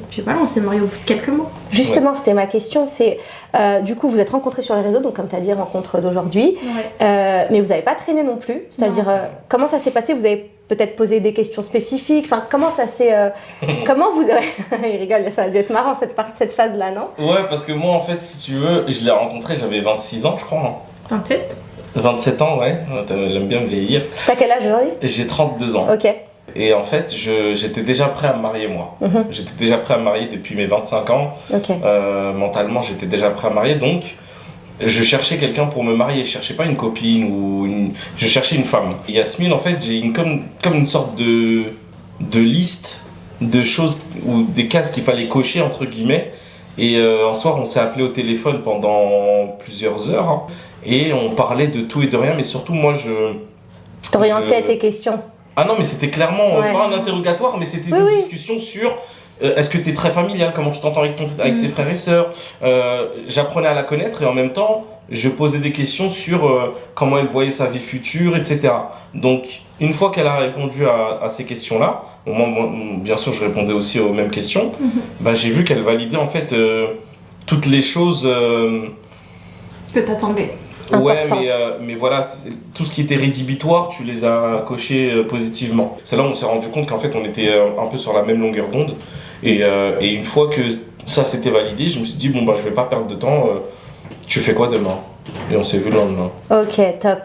puis voilà, on s'est mariés au bout de quelques mois. Justement, c'était ma question, c'est du coup vous êtes rencontrés sur les réseaux, donc comme tu as dit, rencontre d'aujourd'hui, mais vous n'avez pas traîné non plus, c'est-à-dire comment ça s'est passé? Vous avez peut-être posé des questions spécifiques, enfin comment ça s'est... comment vous... Il rigole, ça a dû être marrant cette phase-là, non? Ouais, parce que moi en fait, si tu veux, je l'ai rencontré, j'avais 26 ans je crois. 27. 27 ans, ouais, elle aime bien me vieillir. T'as quel âge aujourd'hui? J'ai 32 ans. Ok. Et en fait, j'étais déjà prêt à me marier moi. J'étais déjà prêt à me marier depuis mes 25 ans. Mentalement, j'étais déjà prêt à me marier, donc je cherchais quelqu'un pour me marier. Je cherchais pas une copine je cherchais une femme. Et Yasmine, en fait, j'ai comme une sorte de liste de choses ou des cases qu'il fallait cocher entre guillemets. Et un soir, on s'est appelé au téléphone pendant plusieurs heures hein, et on parlait de tout et de rien, mais surtout moi T'orientais tes questions. Ah non, mais c'était clairement pas un interrogatoire, mais c'était une discussion sur est-ce que tu es très familial, comment tu t'entends avec tes frères et sœurs. J'apprenais à la connaître et en même temps, je posais des questions sur comment elle voyait sa vie future, etc. Donc, une fois qu'elle a répondu à ces questions-là, moi, bien sûr, je répondais aussi aux mêmes questions, bah, j'ai vu qu'elle validait en fait toutes les choses que t'attendais. Ouais, mais voilà, tout ce qui était rédhibitoire, tu les as cochés positivement. C'est là où on s'est rendu compte qu'en fait, on était un peu sur la même longueur d'onde. Et une fois que ça s'était validé, je me suis dit, bon, bah, je vais pas perdre de temps, tu fais quoi demain? Et on s'est vu le lendemain. Ok, top.